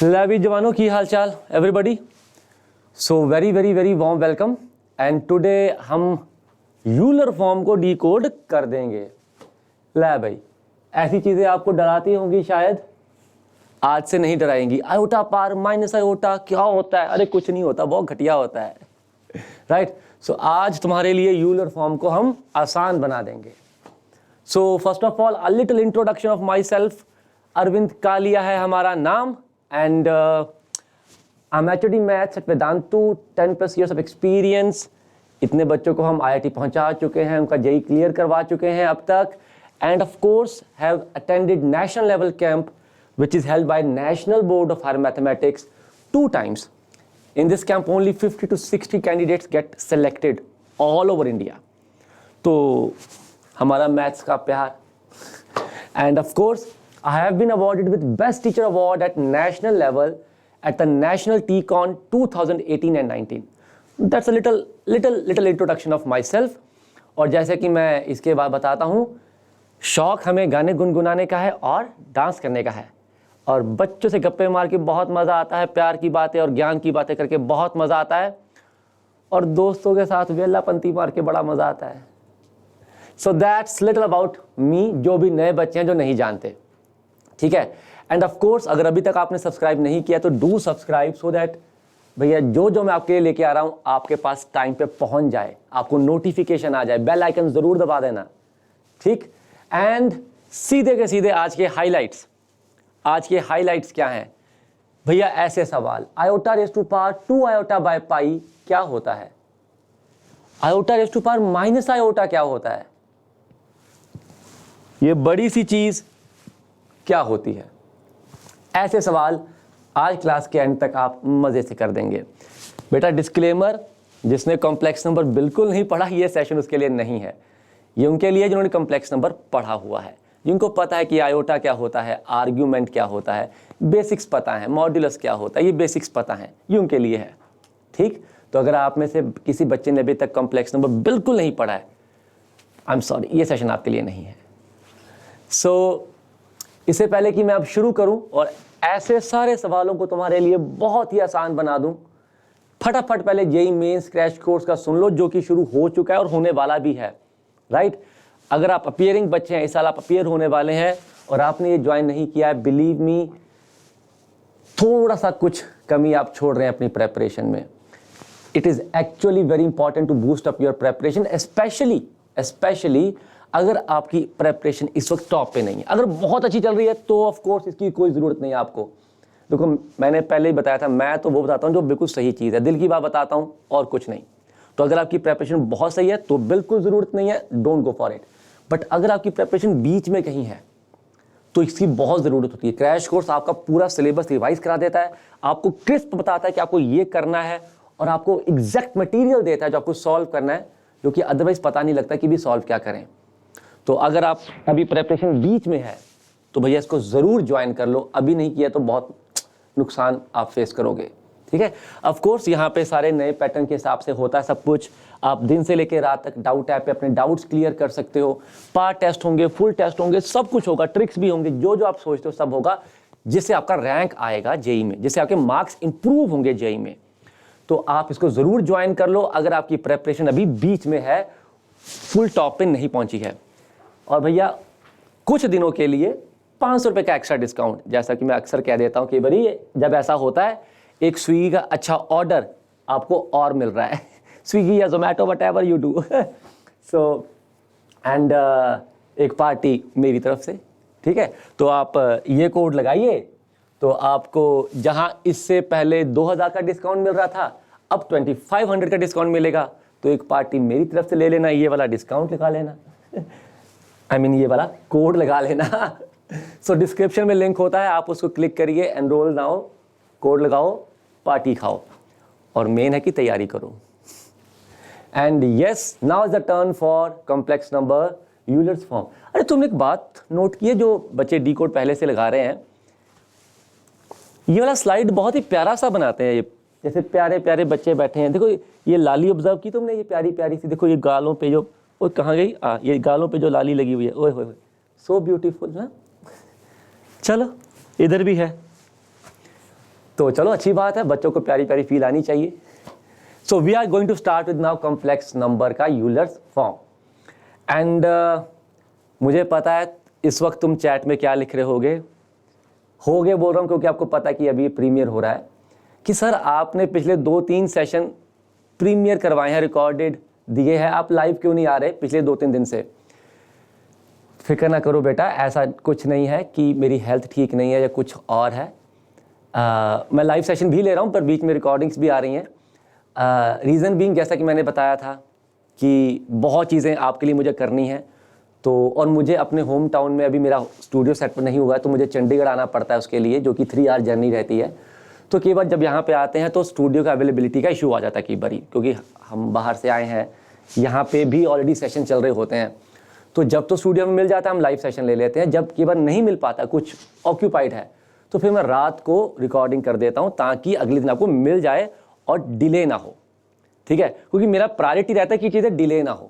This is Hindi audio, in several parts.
लवी जवानों की हाल चाल everybody. So very very very warm welcome and today हम यूलर फॉर्म को डिकोड कर देंगे। ले भाई, ऐसी चीज़ें आपको डराती होंगी शायद, आज से नहीं डराएंगी। आयोटा पार माइनस आयोटा क्या होता है? अरे कुछ नहीं होता, बहुत घटिया होता है, राइट। सो आज तुम्हारे लिए यूलर फॉर्म को हम आसान बना देंगे। So first of all a little introduction of myself. Arvind Kalia है हमारा नाम and I am HOD maths at Vedantu, 10+ years of experience. इतने बच्चों को हम आईआईटी पहुंचा चुके हैं, उनका जेई क्लियर करवा चुके हैं अब तक, end of course have attended national level camp which is held by National Board of Higher Mathematics 2 times. In this camp only 50 to 60 candidates get selected all over India. तो हमारा मैथ्स का प्यार, and of course I have been awarded with Best Teacher Award at national level at the National TCon 2018 and 19. That's a little introduction of myself. और जैसे कि मैं इसके बाद बताता हूँ, शौक हमें गाने गुनगुनाने का है और डांस करने का है, और बच्चों से गप्पे मार के बहुत मज़ा आता है, प्यार की बातें और ज्ञान की बातें करके बहुत मज़ा आता है, और दोस्तों के साथ वेलापंती मार के बड़ा मज़ा आता है। So that's little about me, जो भी नए बच्चे हैं जो नहीं जानते, ठीक है। एंड ऑफ कोर्स अगर अभी तक आपने सब्सक्राइब नहीं किया तो डू सब्सक्राइब, सो दैट भैया जो मैं आपके लिए लेके आ रहा हूँ आपके पास टाइम पे पहुँच जाए, आपको नोटिफिकेशन आ जाए, बेल आइकन ज़रूर दबा देना, ठीक। एंड सीधे के सीधे आज के हाईलाइट्स। आज के हाइलाइट्स क्या हैं भैया? ऐसे सवाल, iota raise to power 2 iota by pi क्या होता है? Iota raise to power minus iota क्या होता है? ये बड़ी सी चीज क्या होती है? ऐसे सवाल आज क्लास के एंड तक आप मजे से कर देंगे। बेटा डिस्क्लेमर, जिसने कॉम्प्लेक्स नंबर बिल्कुल नहीं पढ़ा ये सेशन उसके लिए नहीं है, ये उनके लिए जिन्होंने कॉम्प्लेक्स नंबर पढ़ा हुआ है, जिनको पता है कि आयोटा क्या होता है, आर्ग्यूमेंट क्या होता है, बेसिक्स पता है, मॉड्यूलस क्या होता है, ये बेसिक्स पता है, ये उनके लिए है, ठीक। तो अगर आप में से किसी बच्चे ने अभी तक कॉम्प्लेक्स नंबर बिल्कुल नहीं पढ़ा है, आई एम सॉरी, ये सेशन आपके लिए नहीं है। सो इससे पहले कि मैं अब शुरू करूं और ऐसे सारे सवालों को तुम्हारे लिए बहुत ही आसान बना दूं, फटाफट पहले जेईई मेंस क्रैश कोर्स का सुन लो, जो कि शुरू हो चुका है और होने वाला भी है, राइट। अगर आप अपीयरिंग बच्चे हैं, इस साल आप अपीयर होने वाले हैं और आपने ये ज्वाइन नहीं किया है, बिलीव मी थोड़ा सा कुछ कमी आप छोड़ रहे हैं अपनी प्रेपरेशन में। It is actually very important to boost up your preparation, specially अगर आपकी प्रेपरेशन इस वक्त टॉप पे नहीं है। अगर बहुत अच्छी चल रही है तो ऑफ कोर्स इसकी कोई ज़रूरत नहीं है आपको। देखो मैंने पहले ही बताया था, मैं तो वो बताता हूँ जो बिल्कुल सही चीज़ है, दिल की बात बताता हूँ और कुछ नहीं। तो अगर आपकी प्रेपरेशन बहुत सही है तो बिल्कुल ज़रूरत नहीं है, don't go for it. But अगर आपकी प्रेपरेशन बीच में कहीं है तो इसकी बहुत ज़रूरत होती है। क्रैश कोर्स आपका पूरा सिलेबस रिवाइज करा देता है, आपको क्रिस्प बताता है कि आपको ये करना है, और आपको एग्जैक्ट मटेरियल देता है जो आपको सॉल्व करना है, जो कि अदरवाइज पता नहीं लगता कि भी सॉल्व क्या करें। तो अगर आप अभी प्रेपरेशन बीच में है तो भैया इसको ज़रूर ज्वाइन कर लो, अभी नहीं किया तो बहुत नुकसान आप फेस करोगे, ठीक है। ऑफ कोर्स यहाँ पे सारे नए पैटर्न के हिसाब से होता है सब कुछ। आप दिन से लेकर रात तक डाउट ऐप पे अपने डाउट्स क्लियर कर सकते हो, पार्ट टेस्ट होंगे, फुल टेस्ट होंगे, सब कुछ होगा, ट्रिक्स भी होंगे, जो आप सोचते हो सब होगा, जिससे आपका रैंक आएगा जेईई में, जिससे आपके मार्क्स इंप्रूव होंगे जेईई में। तो आप इसको ज़रूर ज्वाइन कर लो अगर आपकी प्रेपरेशन अभी बीच में है, फुल टॉप पे नहीं पहुंची है। और भैया कुछ दिनों के लिए 500 रुपये का एक्स्ट्रा डिस्काउंट, जैसा कि मैं अक्सर कह देता हूँ कि भाई जब ऐसा होता है, एक स्विगी का अच्छा ऑर्डर आपको और मिल रहा है, स्विगी या Zomato what ever you do. So and एक पार्टी मेरी तरफ से, ठीक है। तो आप ये कोड लगाइए तो आपको जहां इससे पहले 2000 का डिस्काउंट मिल रहा था, अब 2500 का डिस्काउंट मिलेगा। तो एक पार्टी मेरी तरफ से ले लेना, ये वाला डिस्काउंट लगा लेना, ये वाला कोड लगा लेना। सो डिस्क्रिप्शन में लिंक होता है, आप उसको क्लिक करिए, एनरोल नाउ, कोड लगाओ, पार्टी खाओ, और मेन है कि तैयारी करो। And yes, now is the turn for complex number Euler's form. अरे तुमने एक बात नोट की है, जो बच्चे डी कोड पहले से लगा रहे हैं, ये वाला स्लाइड बहुत ही प्यारा सा बनाते हैं, ये जैसे प्यारे प्यारे बच्चे बैठे हैं। देखो ये लाली ऑब्जर्व की तुमने, ये प्यारी प्यारी सी, देखो ये गालों पे जो, वो कहाँ गई, ये गालों पे जो लाली लगी हुई है, ओए होए, सो ब्यूटीफुल ना। चलो इधर भी है, तो चलो अच्छी बात है, बच्चों को प्यारी प्यारी फील आनी चाहिए। So we are going to start with now complex number का यूलर्स फॉर्म। एंड मुझे पता है इस वक्त तुम चैट में क्या लिख रहे होगे बोल रहा हूँ क्योंकि आपको पता है कि अभी प्रीमियर हो रहा है, कि सर आपने पिछले 2-3 सेशन प्रीमियर करवाए हैं, रिकॉर्डेड दिए हैं, आप लाइव क्यों नहीं आ रहे पिछले 2-3 दिन से। फिक्र ना करो बेटा, ऐसा कुछ नहीं है कि मेरी हेल्थ ठीक नहीं है या कुछ और है। मैं लाइव सेशन भी ले रहा हूँ पर बीच में रिकॉर्डिंग्स भी आ रही हैं। रीज़न बीइंग, जैसा कि मैंने बताया था कि बहुत चीज़ें आपके लिए मुझे करनी है, तो और मुझे अपने होम टाउन में अभी मेरा स्टूडियो सेट पर नहीं हुआ है, तो मुझे चंडीगढ़ आना पड़ता है उसके लिए, जो कि 3 आवर जर्नी रहती है। तो कई बार जब यहाँ पे आते हैं तो स्टूडियो का अवेलेबिलिटी का इशू आ जाता है कई बार, क्योंकि हम बाहर से आए हैं, यहाँ पे भी ऑलरेडी सेशन चल रहे होते हैं। तो जब तो स्टूडियो में मिल जाता है हम लाइव सेशन ले लेते हैं, जब कई बार नहीं मिल पाता, कुछ ऑक्यूपाइड है, तो फिर मैं रात को रिकॉर्डिंग कर देता हूँ ताकि अगले दिन आपको मिल जाए और डिले ना हो। ठीक है, क्योंकि मेरा प्रायोरिटी रहता है कि चीज़ें डिले ना हो।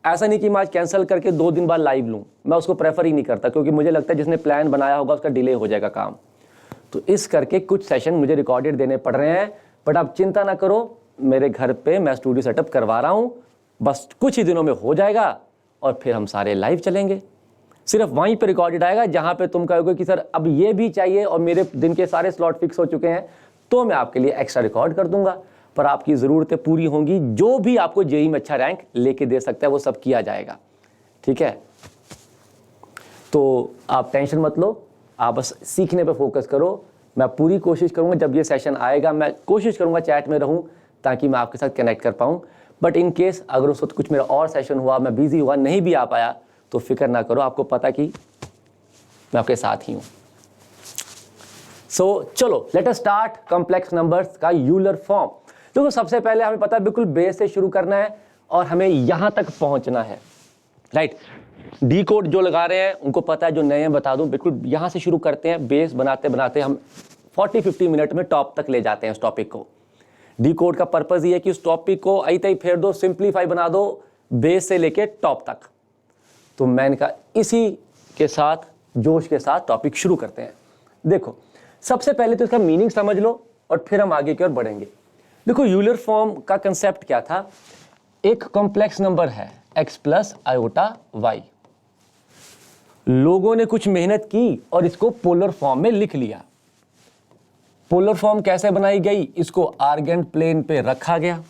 ऐसा नहीं कि मैं आज कैंसिल करके 2 दिन बाद लाइव लूँ, मैं उसको प्रेफर ही नहीं करता, क्योंकि मुझे लगता है जिसने प्लान बनाया होगा उसका डिले हो जाएगा काम। तो इस करके कुछ सेशन मुझे रिकॉर्डेड देने पड़ रहे हैं, बट आप चिंता ना करो, मेरे घर पे मैं स्टूडियो सेटअप करवा रहा हूँ, बस कुछ ही दिनों में हो जाएगा और फिर हम सारे लाइव चलेंगे। सिर्फ वहीं पे रिकॉर्डेड आएगा जहाँ पे तुम कहोगे कि सर अब ये भी चाहिए और मेरे दिन के सारे स्लॉट फिक्स हो चुके हैं, तो मैं आपके लिए एक्स्ट्रा रिकॉर्ड कर दूंगा, पर आपकी ज़रूरतें पूरी होंगी। जो भी आपको जेईई में अच्छा रैंक लेके दे सकता है वो सब किया जाएगा। ठीक है, तो आप टेंशन मत लो, आप बस सीखने पे फोकस करो। मैं पूरी कोशिश करूंगा जब ये सेशन आएगा, मैं कोशिश करूंगा चैट में रहूं ताकि मैं आपके साथ कनेक्ट कर पाऊं। बट इन केस अगर उस वक्त कुछ मेरा और सेशन हुआ, मैं बिजी हुआ, नहीं भी आ पाया, तो फिक्र ना करो, आपको पता कि मैं आपके साथ ही हूं। सो चलो let us start complex numbers का यूलर फॉर्म। देखो सबसे पहले हमें पता है बिल्कुल बेस से शुरू करना है और हमें यहां तक पहुंचना है, राइट। डी कोड जो लगा रहे हैं उनको पता है, जो नए हैं बता दूं, बिल्कुल यहां से शुरू करते हैं। बेस बनाते बनाते हम 40-50 मिनट में टॉप तक ले जाते हैं उस टॉपिक को। डी कोड का पर्पज ये है कि उस टॉपिक को आई तई फेर दो, सिंप्लीफाई बना दो, बेस से लेके टॉप तक। तो मैंने कहा इसी के साथ, जोश के साथ टॉपिक शुरू करते हैं। देखो सबसे पहले तो इसका मीनिंग समझ लो और फिर हम आगे की ओर बढ़ेंगे। देखो यूलर फॉर्म का कंसेप्ट क्या था, एक कॉम्प्लेक्स नंबर है x प्लस आयोटा y, लोगों ने कुछ मेहनत की और इसको पोलर फॉर्म में लिख लिया। पोलर फॉर्म कैसे बनाई गई, इसको आर्गेंट प्लेन पे रखा गया।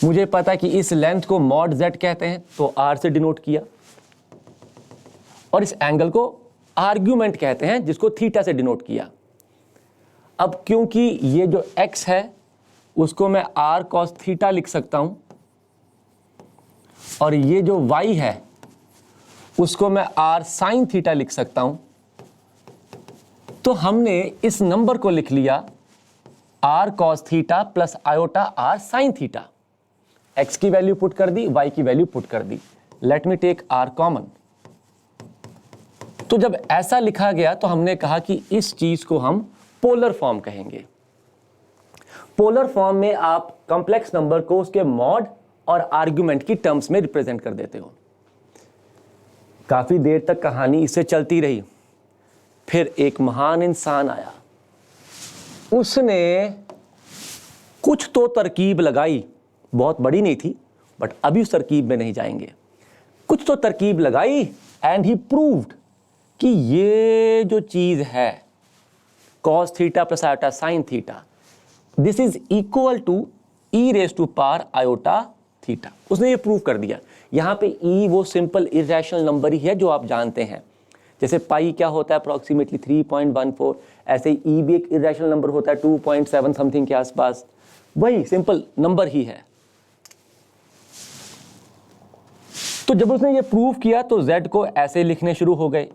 मुझे पता है कि इस लेंथ को मॉड z कहते हैं, तो r से डिनोट किया, और इस एंगल को आर्ग्यूमेंट कहते हैं जिसको थीटा से डिनोट किया। अब क्योंकि ये जो x है उसको मैं r cos थीटा लिख सकता हूं, और ये जो y है उसको मैं r sin थीटा लिख सकता हूं, तो हमने इस नंबर को लिख लिया r cos theta plus iota r sin theta. x की वैल्यू पुट कर दी, y की वैल्यू पुट कर दी। Let me take r common. तो जब ऐसा लिखा गया तो हमने कहा कि इस चीज को हम पोलर फॉर्म कहेंगे। पोलर फॉर्म में आप कॉम्प्लेक्स नंबर को उसके मॉड और आर्गुमेंट की टर्म्स में रिप्रेजेंट कर देते हो। काफी देर तक कहानी इससे चलती रही। फिर एक महान इंसान आया, उसने कुछ तो तरकीब लगाई, बहुत बड़ी नहीं थी बट अभी उस तरकीब में नहीं जाएंगे। कुछ तो तरकीब लगाई एंड ही प्रूव्ड कि ये जो चीज है cos theta plus iota sine theta, this is equal to e raise to power iota theta. उसने ये प्रूव कर दिया। यहाँ पे e वो सिंपल इरेशनल नंबर ही है जो आप जानते हैं। जैसे पाई क्या होता है अप्रोक्सीमेटली 3.14, ऐसे ही e भी एक इरेशनल नंबर होता है 2.7 समथिंग के आसपास, वही सिंपल नंबर ही है। तो जब उसने ये प्रूव किया तो z को ऐसे लिखने शुरू हो गए,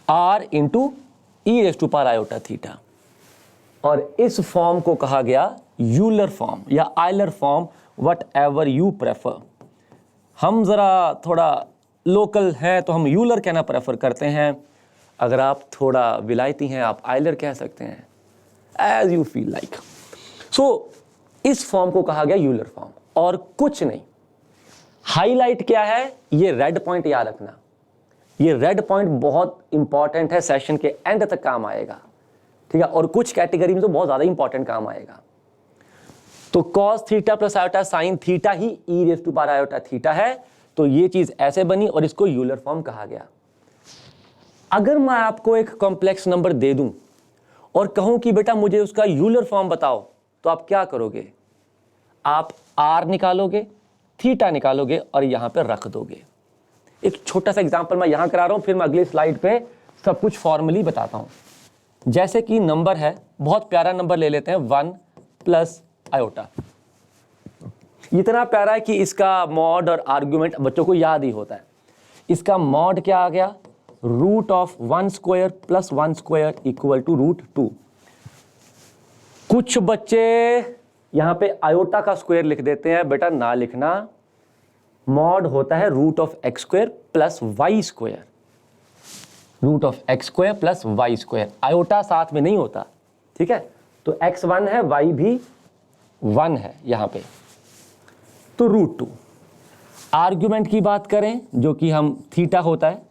r into e raise to power iota theta, और इस फॉर्म को कहा गया यूलर फॉर्म या Euler form, whatever you prefer. हम जरा थोड़ा लोकल हैं तो हम यूलर कहना प्रेफर करते हैं, अगर आप थोड़ा विलायती हैं आप आयलर कह सकते हैं, एज यू फील लाइक। सो इस फॉर्म को कहा गया यूलर फॉर्म, और कुछ नहीं। हाईलाइट क्या है, ये रेड पॉइंट याद रखना। ये रेड पॉइंट बहुत इंपॉर्टेंट है, सेशन के एंड तक काम आएगा। ठीक है, और कुछ कैटेगरी में तो बहुत ज़्यादा इंपॉर्टेंट काम आएगा। तो cos theta plus iota sine theta ही e raise to power iota theta है। तो ये चीज़ ऐसे बनी और इसको यूलर फॉर्म कहा गया। अगर मैं आपको एक कॉम्प्लेक्स नंबर दे दूं और कहूं कि बेटा मुझे उसका यूलर फॉर्म बताओ, तो आप क्या करोगे? आप आर निकालोगे, थीटा निकालोगे और यहां पे रख दोगे। एक छोटा सा एग्जांपल मैं यहां करा रहा हूं, फिर मैं अगली स्लाइड पे सब कुछ फॉर्मली बताता हूं। जैसे कि नंबर है, बहुत प्यारा नंबर ले लेते हैं 1 प्लस आयोटा। इतना प्यारा है कि इसका मॉड और आर्गुमेंट बच्चों को याद ही होता है। इसका मॉड क्या आ गया? Root of 1 square plus 1 square equal to root 2। कुछ बच्चे यहां पे आयोटा का स्क्वायर लिख देते हैं, बेटा ना लिखना। मॉड होता है root of X square plus Y square, root of X square plus Y square. Iota साथ में नहीं होता, ठीक है। तो एक्स 1 है, वाई भी 1 है यहां पे, तो रूट 2। आर्ग्यूमेंट की बात करें जो कि हम थीटा होता है,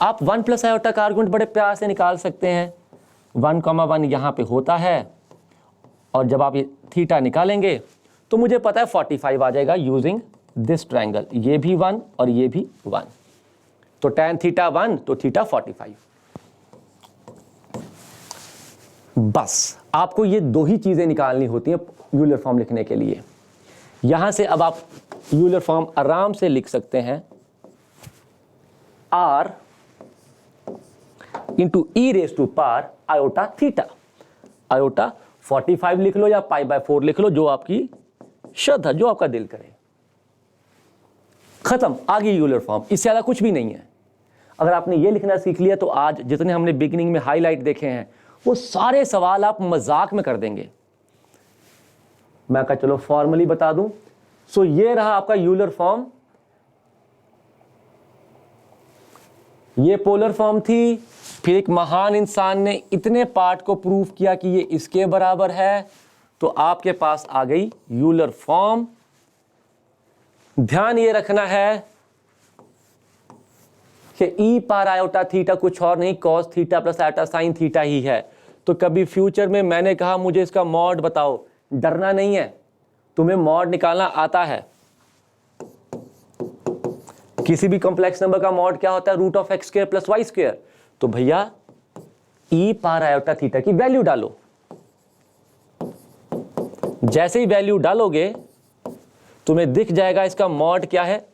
आप 1 प्लस आयोटा का आर्गुमेंट बड़े प्यार से निकाल सकते हैं। 1,1 यहाँ पे होता है और जब आप ये थीटा निकालेंगे तो मुझे पता है 45 आ जाएगा यूजिंग दिस ट्रायंगल। ये भी 1 और ये भी 1, तो tan थीटा 1 तो थीटा 45। बस आपको ये दो ही चीजें निकालनी होती हैं यूलर फॉर्म लिखने के लिए। यहां से अब आप यूलर फॉर्म आराम से लिख सकते हैं, R into e raise to power iota theta. Iota 45 लिख लो या π/4 लिख लो, जो आपकी श्रद्धा, जो आपका दिल करे। खत्म, आगे यूलर फॉर्म, इससे ज्यादा कुछ भी नहीं है। अगर आपने ये लिखना सीख लिया तो आज जितने हमने बिगिनिंग में हाईलाइट देखे हैं वो सारे सवाल आप मजाक में कर देंगे। मैं कहा चलो फॉर्मली बता दूं। सो ये रहा आपका यूलर फॉर्म। ये पोलर फॉर्म थी, फिर एक महान इंसान ने इतने पार्ट को प्रूव किया कि ये इसके बराबर है, तो आपके पास आ गई यूलर फॉर्म। ध्यान ये रखना है कि ई पावर आयोटा थीटा कुछ और नहीं, cos theta plus iota sine theta ही है। तो कभी फ्यूचर में मैंने कहा मुझे इसका मॉड बताओ, डरना नहीं है, तुम्हें मॉड निकालना आता है। किसी भी कॉम्प्लेक्स नंबर का मॉड क्या होता है? Root of X square plus Y square. तो भैया ई पावर आयोटा थीटा की वैल्यू डालो। जैसे ही वैल्यू डालोगे तुम्हें दिख जाएगा इसका मॉड क्या है,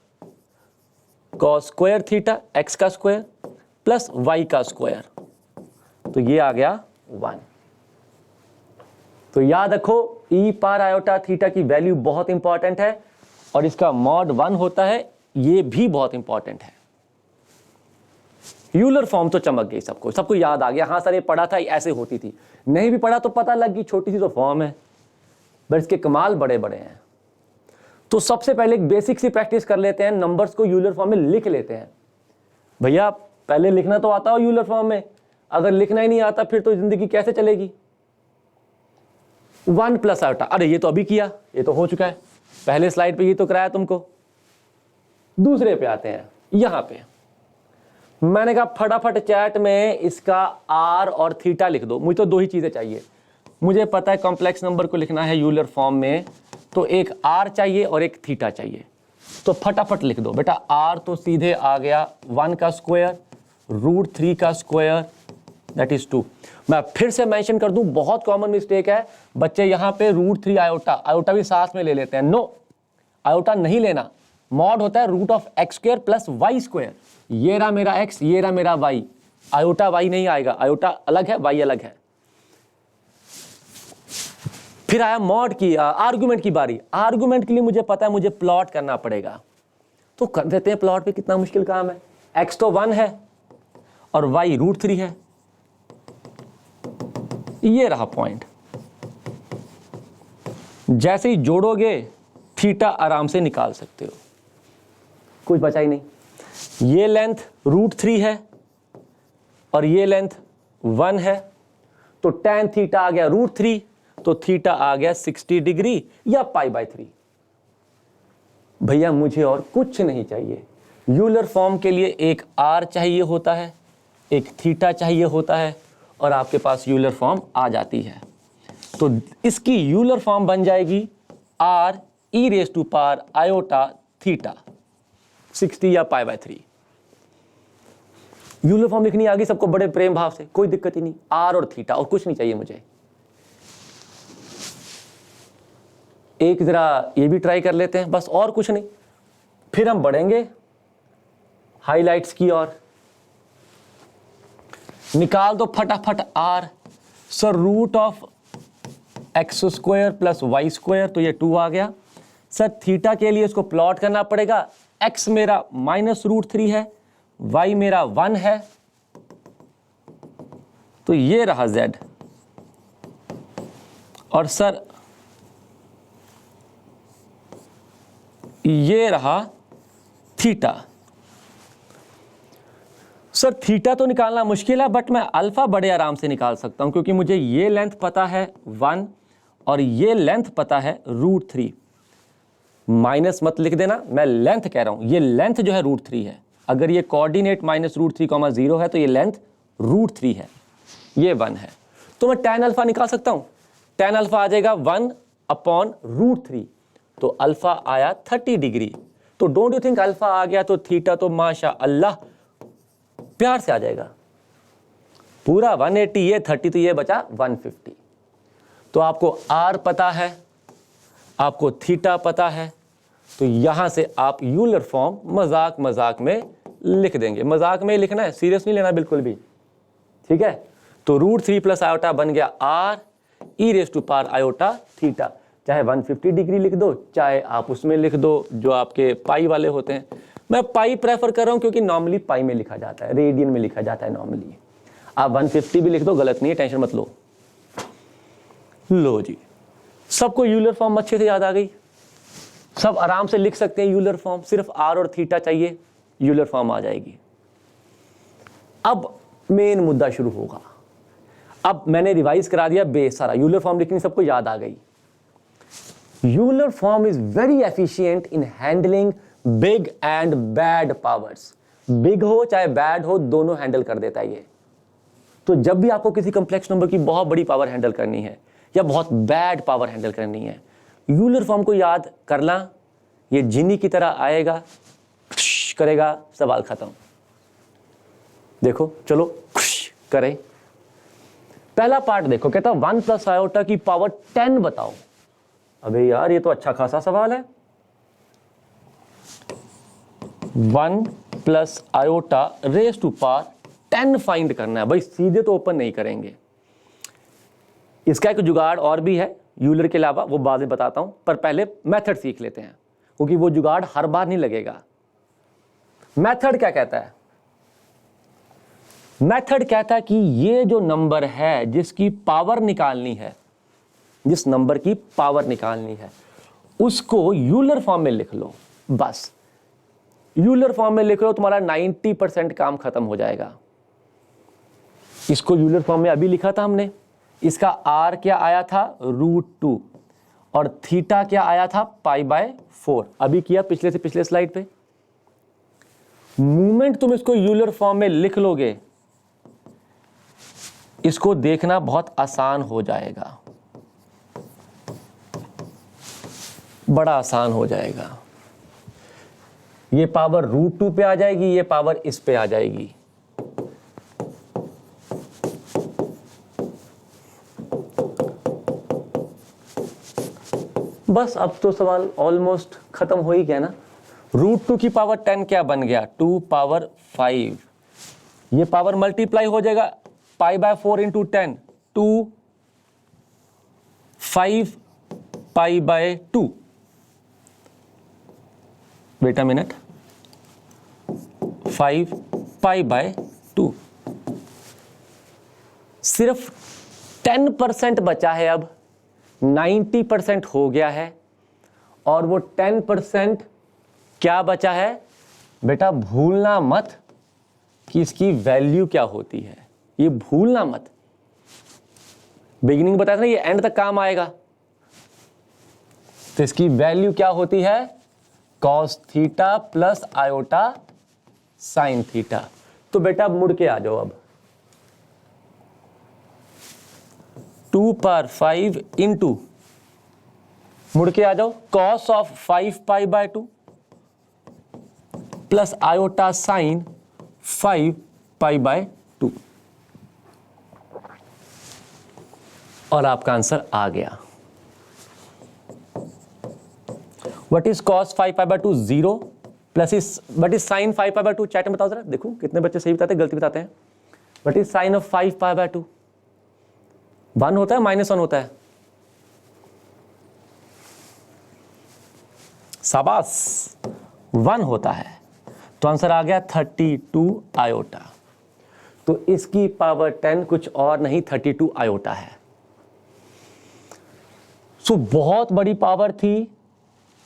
कॉस स्क्वायर थीटा एक्स का स्क्वायर प्लस वाई का स्क्वायर। तो ये आ गया 1। तो याद रखो ई पावर आयोटा थीटा की वैल्यू बहुत इंपॉर्टेंट है और इसका मॉड 1 होता है, ये भी बहुत इंपॉर्टेंट है। यूलर फॉर्म तो चमक गई, सबको याद आ गया। हाँ सर ये पढ़ा था, ऐसे होती थी। नहीं भी पढ़ा तो पता लग गई, छोटी सी तो फॉर्म है, बट इसके कमाल बड़े बड़े हैं। तो सबसे पहले एक बेसिक सी प्रैक्टिस कर लेते हैं, नंबर्स को यूलर फॉर्म में लिख लेते हैं। भैया पहले लिखना तो आता हो यूलर फॉर्म में, अगर लिखना ही नहीं आता फिर तो जिंदगी कैसे चलेगी। 1 प्लस आयोटा, अरे ये तो अभी किया, ये तो हो चुका है, पहले स्लाइड पे ये तो कराया तुमको। दूसरे पे आते हैं, यहां पे मैंने कहा फटाफट चैट में इसका आर और थीटा लिख दो। मुझे तो दो ही चीजें चाहिए। मुझे पता है कॉम्प्लेक्स नंबर को लिखना है यूलर फॉर्म में, तो एक आर चाहिए और एक थीटा चाहिए। तो फटाफट लिख दो बेटा। आर तो सीधे आ गया 1 का स्क्वायर रूट 3 का स्क्वायर दैट इज 2। मैं फिर से मेंशन कर दूं, बहुत कॉमन मिस्टेक है बच्चे यहां पे रूट 3 आयोटा, आयोटा भी साथ में ले लेते हैं। नो, आयोटा नहीं लेना। मॉड होता है root of X square plus Y square. ये रहा मेरा एक्स, ये रहा मेरा वाई, आयोटा वाई नहीं आएगा, आयोटा अलग है, वाई अलग है। फिर आया मॉड की आर्गुमेंट की बारी। आर्गुमेंट के लिए मुझे पता है मुझे प्लॉट करना पड़ेगा, तो कर देते हैं प्लॉट पे। कितना मुश्किल काम है। एक्स तो 1 है और वाई रूट 3 है। ये रहा पॉइंट। जैसे ही जोड़ोगे थीटा आराम से निकाल सकते हो, कुछ बचा ही नहीं। ये लेंथ रूट 3 है और ये लेंथ 1 है, तो tan थीटा आ गया रूट 3, तो थीटा आ गया 60 डिग्री या π/3। भैया मुझे और कुछ नहीं चाहिए। यूलर फॉर्म के लिए एक r चाहिए होता है, एक थीटा चाहिए होता है और आपके पास यूलर फॉर्म आ जाती है। तो इसकी यूलर फॉर्म बन जाएगी r e raise to power iota theta 60 या π/3। यूलर फॉर्म लिखनी आ गई सबको बड़े प्रेम भाव से, कोई दिक्कत ही नहीं, r और थीटा और कुछ नहीं चाहिए मुझे। एक जरा ये भी ट्राई कर लेते हैं, बस और कुछ नहीं, फिर हम बढ़ेंगे हाइलाइट्स की ओर। निकाल दो फटाफट r। Sir root of X square plus Y square, तो ये 2 आ गया। सर थीटा के लिए इसको प्लॉट करना पड़ेगा, x मेरा -√3 है, y मेरा 1 है, तो ये रहा z। और सर ये रहा थीटा। सर थीटा तो निकालना मुश्किल है, बट मैं अल्फा बड़े आराम से निकाल सकता हूं, क्योंकि मुझे ये लेंथ पता है 1 और ये लेंथ पता है √3। माइनस मत लिख देना, मैं लेंथ कह रहा हूं, ये लेंथ जो है √3 है। अगर ये कोऑर्डिनेट -√3, 0 है तो ये लेंथ √3 है, ये 1 है। तो मैं tan अल्फा निकाल सकता हूं। tan अल्फा आ जाएगा 1/√3, तो अल्फा आया 30 डिग्री। तो डोंट यू थिंक अल्फा आ गया तो थीटा तो माशा अल्लाह प्यार से आ जाएगा। पूरा 180, ये 30, तो ये बचा 150। तो आपको r पता है, आपको थीटा पता है, तो यहां से आप यूलर फॉर्म मजाक मजाक में लिख देंगे। मजाक में लिखना है, सीरियस नहीं लेना बिल्कुल भी, ठीक है। तो √3 प्लस आयोटा बन गया r e raise to power iota theta. चाहे 150 डिग्री लिख दो, चाहे आप उसमें लिख दो जो आपके पाई वाले होते हैं। मैं पाई प्रेफर कर रहा हूं क्योंकि नॉर्मली पाई में लिखा जाता है, रेडियन में लिखा जाता है नॉर्मली। आप 150 भी लिख दो, गलत नहीं है, टेंशन मत लो। लो जी, सबको यूलर फॉर्म अच्छे से याद आ गई, सब आराम से लिख सकते हैं यूलर फॉर्म। सिर्फ r और थीटा चाहिए, यूलर फॉर्म आ जाएगी। अब मेन मुद्दा शुरू होगा। अब मैंने रिवाइज करा दिया बेस सारा, यूलर फॉर्म लिखनी सबको याद आ गई। Euler form is very efficient in handling big and bad powers. Big हो चाहे बैड हो, दोनों हैंडल कर देता है ये। तो जब भी आपको किसी कॉम्प्लेक्स नंबर की बहुत बड़ी पावर हैंडल करनी है या बहुत बैड पावर हैंडल करनी है, यूलर फॉर्म को याद करना, ये जिनी की तरह आएगा, करेगा, सवाल खत्म। देखो चलो करें। पहला पार्ट देखो, कहता 1 प्लस आयोटा की पावर 10 बताओ। अबे यार ये तो अच्छा खासा सवाल है। 1 plus iota raise to power 10 find करना है भाई, सीधे तो ओपन नहीं करेंगे। इसका एक जुगाड़ और भी है यूलर के अलावा, वो बाद में बताता हूं, पर पहले मेथड सीख लेते हैं, क्योंकि वो जुगाड़ हर बार नहीं लगेगा। मेथड क्या कहता है? मेथड कहता है कि ये जो नंबर है जिसकी पावर निकालनी है, जिस नंबर की पावर निकालनी है, उसको यूलर फॉर्म में लिख लो। बस यूलर फॉर्म में लिख लो, तुम्हारा 90% काम खत्म हो जाएगा। इसको यूलर फॉर्म में अभी लिखा था हमने। इसका r क्या आया था √2 और थीटा क्या आया था π/4। अभी किया पिछले से पिछले स्लाइड पे। मूवमेंट तुम इसको यूलर फॉर्म में लिख लोगे, इसको देखना बहुत आसान हो जाएगा, बड़ा आसान हो जाएगा। ये पावर √2 पे आ जाएगी, ये पावर इस पे आ जाएगी। बस अब तो सवाल ऑलमोस्ट खत्म हो ही गया ना। √2 की पावर 10 क्या बन गया? 2 पावर 5। ये पावर मल्टीप्लाई हो जाएगा, π/4 इंटू 10, 2 5 π/2। Wait a minute, 5 π/2। सिर्फ 10% बचा है, अब 90% हो गया है। और वो 10% क्या बचा है बेटा? भूलना मत कि इसकी वैल्यू क्या होती है, ये भूलना मत। बिगिनिंग बताया था ना, ये एंड तक काम आएगा। तो इसकी वैल्यू क्या होती है? cos theta plus iota sine theta. तो बेटा अब मुड़ के आ जाओ। अब 2 पावर 5 इंटू, मुड़ के आ जाओ, cos of 5 pi by 2 plus iota sign 5 pi by 2, और आपका आंसर आ गया। What is cos 5 pi by 2? 0 plus is what is sine 5 pi by 2? Chat में बताओ जरा, देखो कितने बच्चे सही बताते हैं, गलती बताते हैं। What is sine of 5 pi by 2? 1 होता है, -1 होता है? शाबाश, 1 होता है। तो आंसर आ गया 32 आयोटा। तो इसकी पावर 10 कुछ और नहीं 32 आयोटा है। सो बहुत बड़ी पावर थी,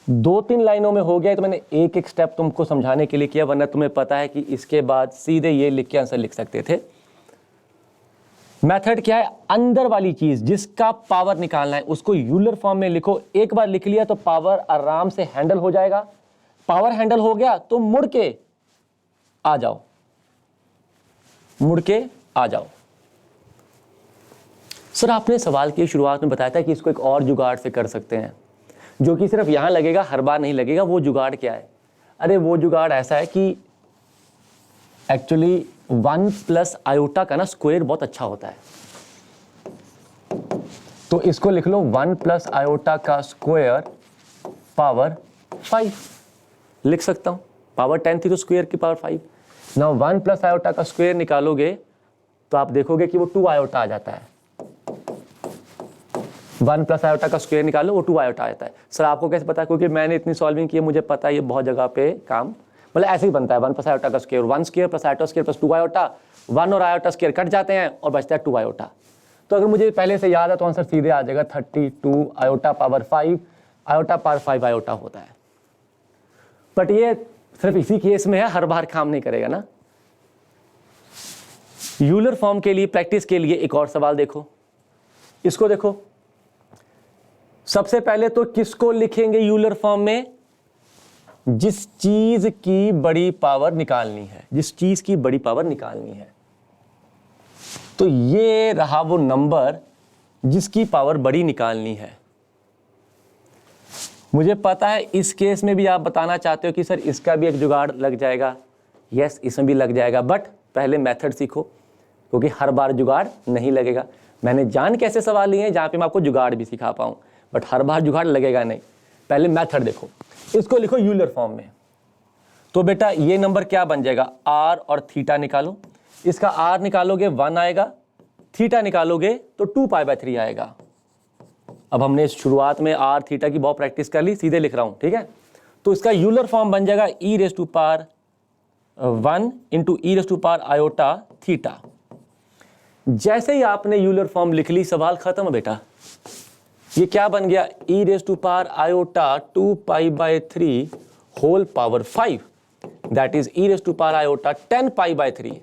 2-3 लाइनों में हो गया। तो मैंने एक एक स्टेप तुमको समझाने के लिए किया, वरना तुम्हें पता है कि इसके बाद सीधे ये लिख के आंसर लिख सकते थे। मेथड क्या है? अंदर वाली चीज जिसका पावर निकालना है उसको यूलर फॉर्म में लिखो। एक बार लिख लिया तो पावर आराम से हैंडल हो जाएगा। पावर हैंडल हो गया तो मुड़ के आ जाओ, मुड़ के आ जाओ। सर आपने सवाल की शुरुआत में बताया था कि इसको एक और जुगाड़ से कर सकते हैं, जो कि सिर्फ यहां लगेगा, हर बार नहीं लगेगा। वो जुगाड़ क्या है? अरे वो जुगाड़ ऐसा है कि एक्चुअली 1 प्लस आयोटा का ना स्क्वायर बहुत अच्छा होता है। तो इसको लिख लो 1 प्लस आयोटा का स्क्वायर पावर 5 लिख सकता हूं। पावर 10 थी तो स्क्वायर की पावर 5। नाउ 1 प्लस आयोटा का स्क्वायर निकालोगे तो आप देखोगे कि वो 2 आयोटा आ जाता है। 1 प्लस आयोटा का स्क्वायर निकालो, वो 2 आयोटा आ जाता है। सर आपको कैसे पता? क्योंकि मैंने इतनी सॉल्विंग की है, मुझे पता है ये बहुत जगह पे काम मतलब ऐसे ही बनता है। 1 प्लस आयोटा का square 1 square plus iota square plus 2 iota, 1 और आयोटा स्क्वायर कट जाते हैं और बचता है 2 आयोटा। तो अगर मुझे पहले से याद है तो आंसर सीधे आ जाएगा 32 iota power 5। Iota power 5 iota होता है। बट ये सिर्फ इसी केस में है, हर बार काम नहीं करेगा ना। यूलर फॉर्म के लिए प्रैक्टिस के लिए एक और सवाल देखो, इसको देखो। सबसे पहले तो किसको लिखेंगे यूलर फॉर्म में? जिस चीज की बड़ी पावर निकालनी है, जिस चीज की बड़ी पावर निकालनी है। तो ये रहा वो नंबर जिसकी पावर बड़ी निकालनी है। मुझे पता है इस केस में भी आप बताना चाहते हो कि सर इसका भी एक जुगाड़ लग जाएगा। यस, इसमें भी लग जाएगा, बट पहले मेथड सीखो, क्योंकि हर बार जुगाड़ नहीं लगेगा। मैंने जान कैसे सवाल लिए हैं जहां पे मैं आपको जुगाड़ भी सिखा पाऊं, बट हर बार जुगाड़ लगेगा नहीं। पहले मेथड देखो, इसको लिखो यूलर फॉर्म में। तो बेटा ये नंबर क्या बन जाएगा? आर और थीटा निकालो। इसका आर निकालोगे 1 आएगा, थीटा निकालोगे तो 2 पाई बाय 3 आएगा। अब हमने शुरुआत में आर थीटा की बहुत प्रैक्टिस कर ली, सीधे लिख रहा हूं, ठीक है। तो इसका यूलर फॉर्म बन जाएगा e raise to power 1 into e raise to power iota theta. जैसे ही आपने यूलर फॉर्म लिख ली, सवाल खत्म बेटा। ये क्या बन गया? E raise to power iota 2 pi by 3 whole power 5, that is e raise to power iota 10 pi by 3।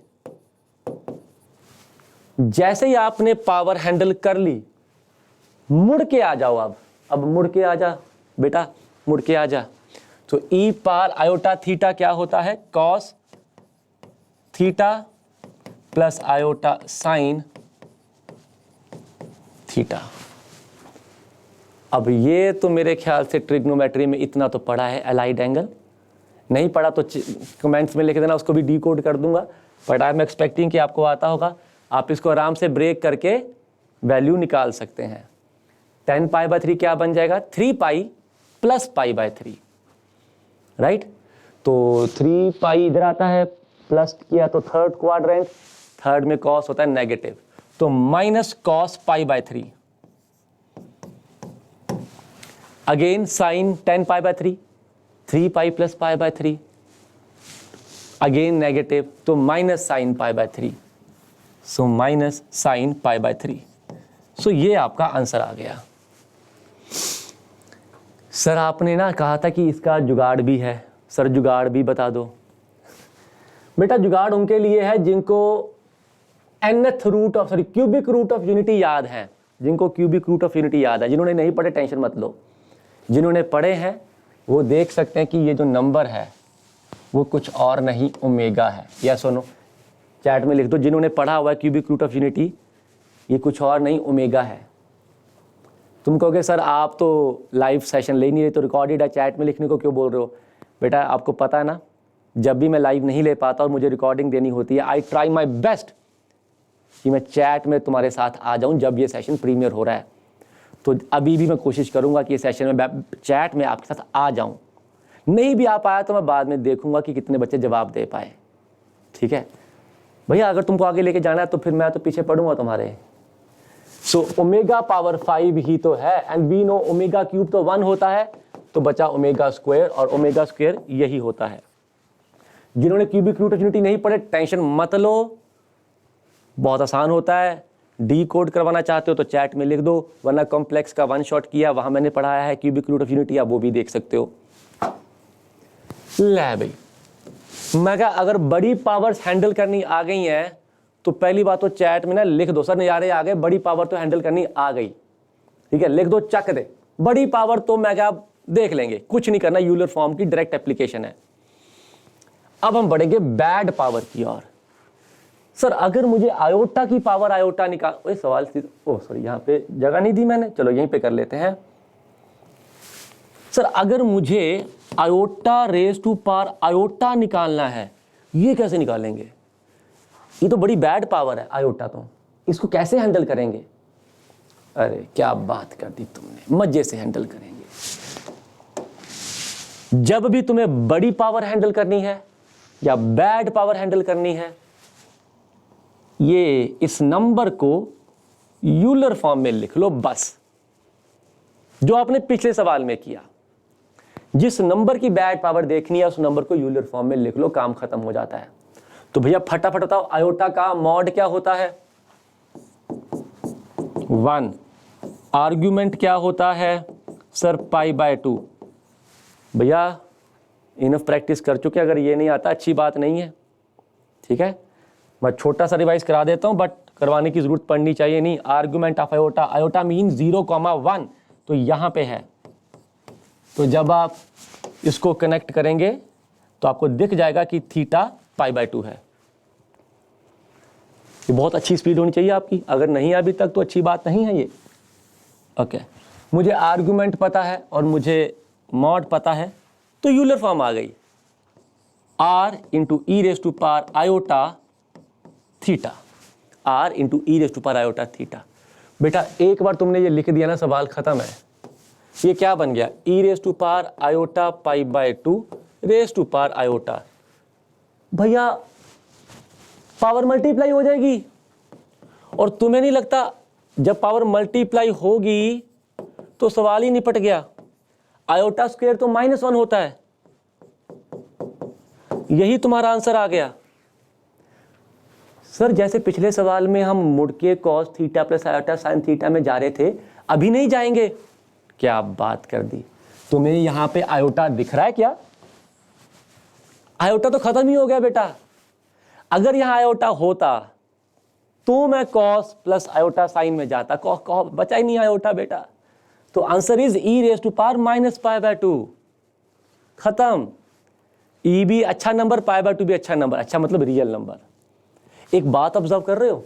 जैसे ही आपने पावर हैंडल कर ली, मुड़ के आ जाओ। अब मुड़ के आ जा बेटा, मुड़ के आ जा। तो ई पावर आयोटा थीटा क्या होता है? Cos theta plus iota sine theta. अब ये तो मेरे ख्याल से ट्रिग्नोमेट्री में इतना तो पढ़ा है, एलाइड एंगल। नहीं पढ़ा तो कमेंट्स में लिख देना, उसको भी डिकोड कर दूंगा। पढ़ा है, मैं एक्सपेक्टिंग कि आपको आता होगा। आप इसको आराम से ब्रेक करके वैल्यू निकाल सकते हैं। 10 पाई बाय 3 क्या बन जाएगा? 3 pi plus pi by 3, right. तो 3 पाई इधर आता है, प्लस किया तो थर्ड क्वाड्रेंट, थर्ड में कॉस होता है नेगेटिव, तो minus cos pi by 3। Again sine 10 pi by 3, 3 pi plus pi by 3, again negative, तो minus sine pi by 3, so minus sine pi by 3। So ये आपका आंसर आ गया। सर आपने ना कहा था कि इसका जुगाड़ भी है, सर जुगाड़ भी बता दो। बेटा जुगाड़ उनके लिए है जिनको nth root of cubic root of unity याद है, जिनको क्यूबिक रूट ऑफ यूनिटी याद है। जिन्होंने नहीं पढ़े टेंशन मत लो, जिन्होंने पढ़े हैं वो देख सकते हैं कि ये जो नंबर है वो कुछ और नहीं ओमेगा है। या सुनो, चैट में लिख दो जिन्होंने पढ़ा हुआ है क्यूबिक रूट ऑफ यूनिटी, ये कुछ और नहीं ओमेगा है। तुम कहोगे सर आप तो लाइव सेशन ले नहीं रहे, तो रिकॉर्डेड है, चैट में लिखने को क्यों बोल रहे हो? बेटा आपको पता है ना, जब भी मैं लाइव नहीं ले पाता और मुझे रिकॉर्डिंग देनी होती है, आई ट्राई माई बेस्ट कि मैं चैट में तुम्हारे साथ आ जाऊं जब ये सेशन प्रीमियर हो रहा है। तो अभी भी मैं कोशिश करूंगा कि ये सेशन में चैट में आपके साथ आ जाऊं। नहीं भी आ पाया तो मैं बाद में देखूंगा कि कितने बच्चे जवाब दे पाए। ठीक है भैया, अगर तुमको आगे लेके जाना है तो फिर मैं तो पीछे पढ़ूंगा तुम्हारे। सो ओमेगा पावर 5 ही तो है, and we know omega cube तो 1 होता है, तो बचा ओमेगा स्क्वायर, और ओमेगा स्क्वायर यही होता है। जिन्होंने क्यूबिक रूट ऑफ यूनिटी नहीं पढ़े टेंशन मत लो, बहुत आसान होता है। डी कोड करवाना चाहते हो तो चैट में लिख दो, वरना कॉम्प्लेक्स का 1 शॉट किया, वहां मैंने पढ़ाया है क्यूबिक रूट ऑफ यूनिटी, आप वो भी देख सकते हो। ले भाई, मैं कहा अगर बड़ी पावर्स हैंडल करनी आ गई हैं तो पहली बात तो चैट में ना लिख दो, सर नज़ारे आ गए, बड़ी पावर तो हैंडल करनी आ गई। ठीक है, लिख दो, चक दे। बड़ी पावर तो मैं क्या देख लेंगे, कुछ नहीं करना, यूलर फॉर्म की डायरेक्ट एप्लीकेशन है। अब हम बढ़ेंगे बैड पावर की ओर। सर अगर मुझे आयोटा की पावर आयोटा निकाल, ओए सवाल सॉरी यहाँ पे जगह नहीं दी मैंने, चलो यहीं पे कर लेते हैं। सर अगर मुझे iota raise to power iota निकालना है, ये कैसे निकालेंगे? ये तो बड़ी बैड पावर है आयोटा, तो इसको कैसे हैंडल करेंगे? अरे क्या बात कर दी तुमने, मजे से हैंडल करेंगे। जब भी तुम्हें बड़ी पावर हैंडल करनी है या बैड पावर हैंडल करनी है, ये इस नंबर को यूलर फॉर्म में लिख लो बस, जो आपने पिछले सवाल में किया। जिस नंबर की बैड पावर देखनी है उस नंबर को यूलर फॉर्म में लिख लो, काम खत्म हो जाता है। तो भैया फटाफट बताओ, आयोटा का मॉड क्या होता है? 1। आर्ग्यूमेंट क्या होता है? सर π/2। भैया इनफ प्रैक्टिस कर चुके, अगर ये नहीं आता अच्छी बात नहीं है। ठीक है, मैं छोटा सा रिवाइज करा देता हूं, बट करवाने की जरूरत पड़नी चाहिए नहीं। Argument of iota, iota mean 0,1, तो यहां पे है। तो जब आप इसको कनेक्ट करेंगे तो आपको दिख जाएगा कि थीटा π/2 है। ये बहुत अच्छी स्पीड होनी चाहिए आपकी, अगर नहीं अभी तक तो अच्छी बात नहीं है ये। ओके, मुझे आर्गुमेंट पता है और मुझे मॉड पता है, तो यूलर फॉर्म आ गई, r into e raise to power iota theta, r into e raise to power iota theta. बेटा एक बार तुमने ये लिख दिया ना, सवाल खत्म है। ये क्या बन गया? E raise to power iota π/2 raise to power iota. भैया पावर मल्टीप्लाई हो जाएगी, और तुम्हें नहीं लगता जब पावर मल्टीप्लाई होगी तो सवाल ही निपट गया? आयोटा स्क्वायर तो -1 होता है, यही तुम्हारा आंसर आ गया। सर जैसे पिछले सवाल में हम मुड़ के cos theta plus iota sine theta में जा रहे थे, अभी नहीं जाएंगे? क्या बात कर दी। तुम्हें यहां पे आयोटा दिख रहा है क्या? आयोटा तो खत्म ही हो गया बेटा। अगर यहां आयोटा होता तो मैं कॉस प्लस आयोटा साइन में जाता, बचा ही नहीं आयोटा बेटा। तो answer is e raise to power -π/2। खत्म। ई भी अच्छा नंबर, π/2 भी अच्छा नंबर, अच्छा मतलब रियल नंबर। एक बात ऑब्जर्व कर रहे हो,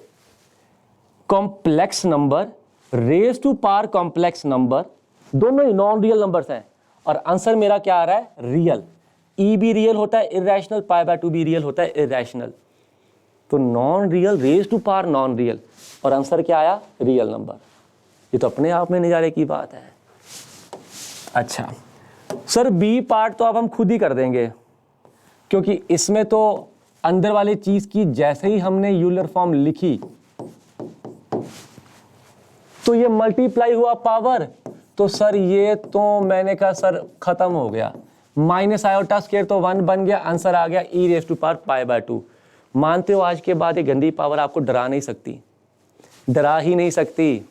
complex number raise to power complex number दोनों ही नॉन रियल नंबर्स हैं, और आंसर मेरा क्या आ रहा है? रियल। ई भी रियल होता है इरेशनल, π/2 भी रियल होता है इरेशनल। तो non real raise to power non real, और आंसर क्या आया? Real number. ये तो अपने आप में नज़ारे की बात है। अच्छा सर बी पार्ट तो अब हम खुद ही कर देंगे, क्योंकि इसमें तो अंदर वाली चीज की जैसे ही हमने यूलर फॉर्म लिखी तो ये मल्टीप्लाई हुआ पावर, तो सर ये तो मैंने कहा सर खत्म हो गया। माइनस आयोटा स्क्वायर तो 1 बन गया, आंसर आ गया ई रेज टू पावर π/2। मानते हो आज के बाद ये गंदी पावर आपको डरा नहीं सकती, डरा ही नहीं सकती।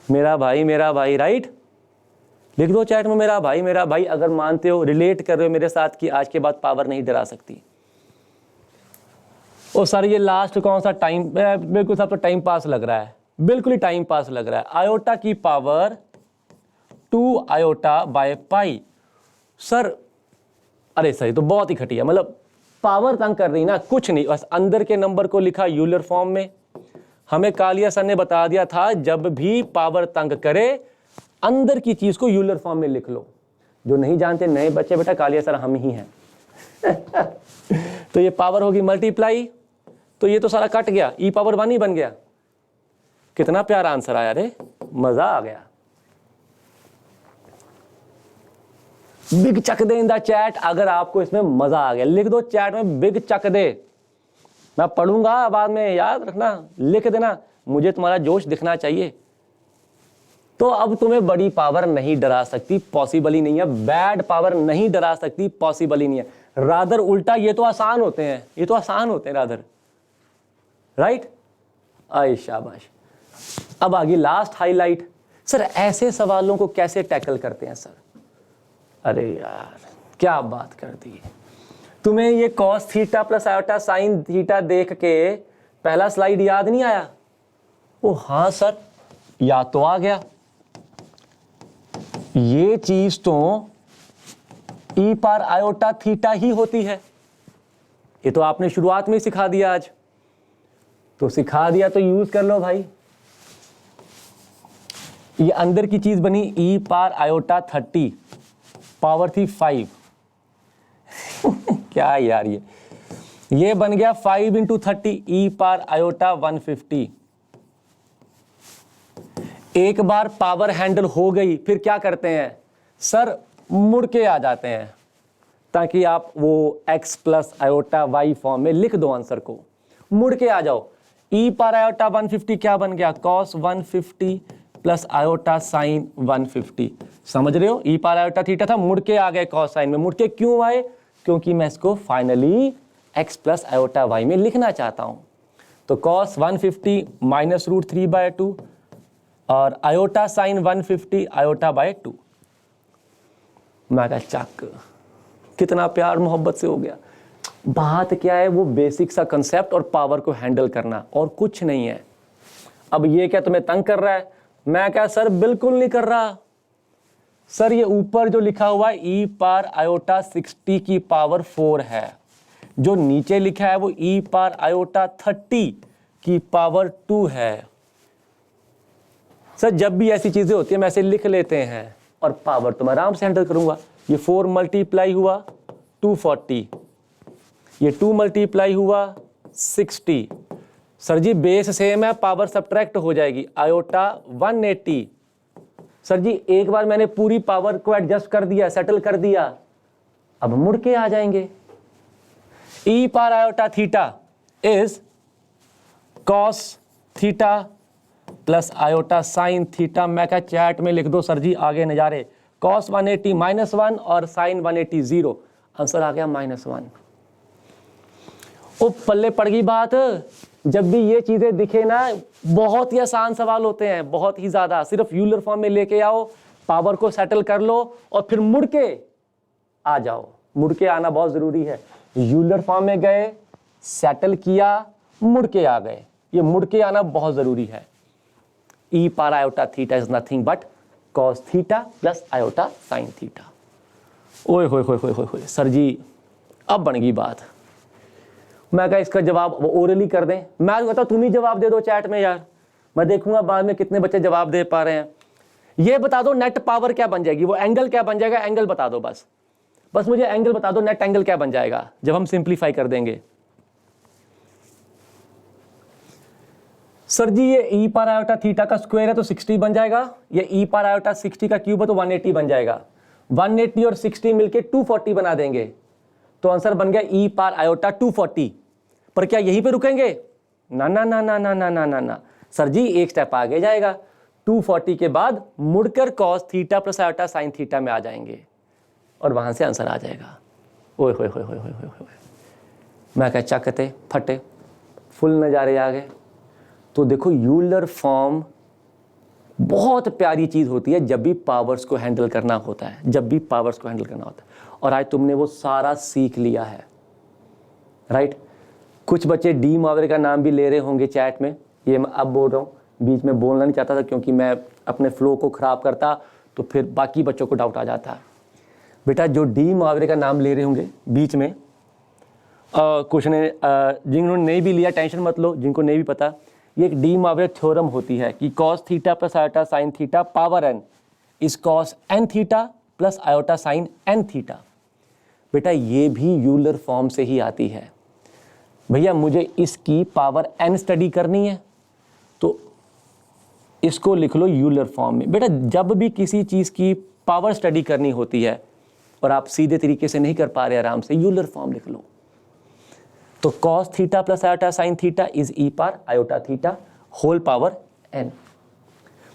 मेरा भाई राइट, लिख दो चैट में मेरा भाई अगर मानते हो, रिलेट कर रहे हो मेरे साथ कि आज के बाद पावर नहीं डरा सकती। ओ सर ये लास्ट कौन सा टाइम, बिल्कुल सब तो टाइम पास लग रहा है, बिल्कुल ही टाइम पास लग रहा है। आयोटा की power 2 iota by pi. Sir अरे सर तो बहुत ही घटिया, मतलब पावर तंग कर रही ना, कुछ नहीं, बस अंदर के नंबर को लिखा यूलर फॉर्म में, हमें कालिया सर ने बता दिया था जब भी पावर तंग करे अंदर की चीज को यूलर फॉर्म में लिख लो। जो नहीं जानते नए बच्चे, बेटा कालिया सर हम ही हैं। तो ये पावर होगी मल्टीप्लाई, तो ये तो सारा कट गया, ई पावर 1 ही बन गया। कितना प्यारा आंसर आया रे, मजा आ गया। बिग चक दे इन द चैट अगर आपको इसमें मजा आ गया, लिख दो चैट में बिग चक दे। मैं पढ़ूंगा बाद में, याद रखना, लिख देना, मुझे तुम्हारा जोश दिखना चाहिए। तो अब तुम्हें बड़ी पावर नहीं डरा सकती, पॉसिबल ही नहीं है। बैड पावर नहीं डरा सकती, पॉसिबल ही नहीं है। रादर उल्टा ये तो आसान होते हैं, ये तो आसान होते हैं रादर, राइट। आए शाबाश। अब आगे लास्ट हाईलाइट। सर ऐसे सवालों को कैसे टैकल करते हैं सर? अरे यार क्या बात कर दी। तुम्हें ये cos theta plus iota sine theta देख के पहला स्लाइड याद नहीं आया? ओ हाँ सर, याद तो आ गया। ये चीज तो ई पार आयोटा थीटा ही होती है। ये तो आपने शुरुआत में ही सिखा दिया आज, तो सिखा दिया तो यूज कर लो भाई। ये अंदर की चीज बनी ई पार आयोटा 30, पावर थी 5। क्या यार, ये बन गया 5 इंटू 30 ई पार आयोटा 150। एक बार पावर हैंडल हो गई, फिर क्या करते हैं सर, मुड़ के आ जाते हैं, ताकि आप वो x plus iota y form में लिख दो आंसर को। मुड़ के आ जाओ। ई पार आयोटा 150 क्या बन गया, cos 150 प्लस आयोटा साइन 150। समझ रहे हो, ई पार आयोटा थीटा था, मुड़ के आ गए cos साइन में। मुड़ के क्यों आए? क्योंकि मैं इसको finally x plus iota y में लिखना चाहता हूं। तो cos 150 माइनस रूट 3/2 और आयोटा साइन 150 आयोटा बाय 2। मैं कहा चक, कितना प्यार मोहब्बत से हो गया। बात क्या है, वो बेसिक सा कंसेप्ट और पावर को हैंडल करना, और कुछ नहीं है। अब ये क्या तुम्हें तंग कर रहा है? मैं क्या सर बिल्कुल नहीं कर रहा सर। ये ऊपर जो लिखा हुआ है ई पार आयोटा 60 की पावर 4 है, जो नीचे लिखा है वो ई पार आयोटा 30 की पावर 2 है। सर जब भी ऐसी चीजें होती है मैं ऐसे लिख लेते हैं, और पावर तो मैं आराम से हैंडल करूंगा। ये 4 मल्टीप्लाई हुआ 240, ये 2 मल्टीप्लाई हुआ 60। सर जी बेस सेम है, पावर सब्ट्रैक्ट हो जाएगी, आयोटा 180। सर जी एक बार मैंने पूरी पावर को एडजस्ट कर दिया, सेटल कर दिया, अब मुड़ के आ जाएंगे। ई पार iota theta is cos theta plus iota sine theta. मैं क्या चैट में लिख दो सर जी आगे नजारे। कॉस 180 -1 और साइन 180 0। आंसर आ गया -1। ओ पल्ले पड़ गई बात। जब भी ये चीजें दिखे ना, बहुत ही आसान सवाल होते हैं, बहुत ही ज्यादा। सिर्फ यूलर फॉर्म में लेके आओ, पावर को सेटल कर लो और फिर मुड़ के आ जाओ। मुड़ के आना बहुत जरूरी है। यूलर फॉर्म में गए, सेटल किया, मुड़ के आ गए। ये मुड़ के आना बहुत जरूरी है। ई पार iota theta is nothing but cos theta plus iota sine theta. ओए होए होए होए होए सर जी, अब बन गई बात। मैं कहा इसका जवाब वो ओरली कर दें। मैं कहता तुम ही जवाब दे दो चैट में यार, मैं देखूंगा बाद में कितने बच्चे जवाब दे पा रहे हैं। ये बता दो नेट पावर क्या बन जाएगी, वो एंगल क्या बन जाएगा, एंगल बता दो बस। बस मुझे एंगल बता दो, नेट एंगल क्या बन जाएगा जब हम सिंप्लीफाई कर देंगे। सर जी ये ई पार आयोटा थीटा का स्क्वायर है तो 60 बन जाएगा। ये ई पार आयोटा 60 का क्यूब है तो 180 बन जाएगा। 180 और 60 मिलके 240 बना देंगे, तो आंसर बन गया ई पार आयोटा 240। पर क्या यहीं पे रुकेंगे? ना ना ना ना ना ना ना ना ना सर जी, एक स्टेप आगे जाएगा। 240 के बाद मुड़कर cos theta plus iota sine theta में आ जाएंगे और वहां से आंसर आ जाएगा। ओए होए होए होए होए होए। मैं क्या चकते फटे, फुल नजारे आ गए। तो देखो यूलर फॉर्म बहुत प्यारी चीज होती है जब भी पावर्स को हैंडल करना होता है, जब भी पावर्स को हैंडल करना होता है। और आज तुमने वो सारा सीख लिया है, राइट। कुछ बच्चे डी मुहावरे का नाम भी ले रहे होंगे चैट में, ये मैं अब बोल रहा हूँ, बीच में बोलना नहीं चाहता था क्योंकि मैं अपने फ्लो को खराब करता तो फिर बाकी बच्चों को डाउट आ जाता। बेटा जो डी मुहावरे का नाम ले रहे होंगे बीच में, कुछ ने जिन्होंने नहीं भी लिया टेंशन मत लो, जिनको नहीं भी पता, ये एक डी मॉर्गन थ्योरम होती है कि cos theta plus iota sine theta power n is cos n theta plus iota sine n theta. बेटा ये भी यूलर फॉर्म से ही आती है। भैया मुझे इसकी पावर n स्टडी करनी है तो इसको लिख लो यूलर फॉर्म में। बेटा जब भी किसी चीज़ की पावर स्टडी करनी होती है और आप सीधे तरीके से नहीं कर पा रहे आराम से, यूलर फॉर्म लिख लो। तो cos theta plus iota sine theta is e power iota theta whole power n।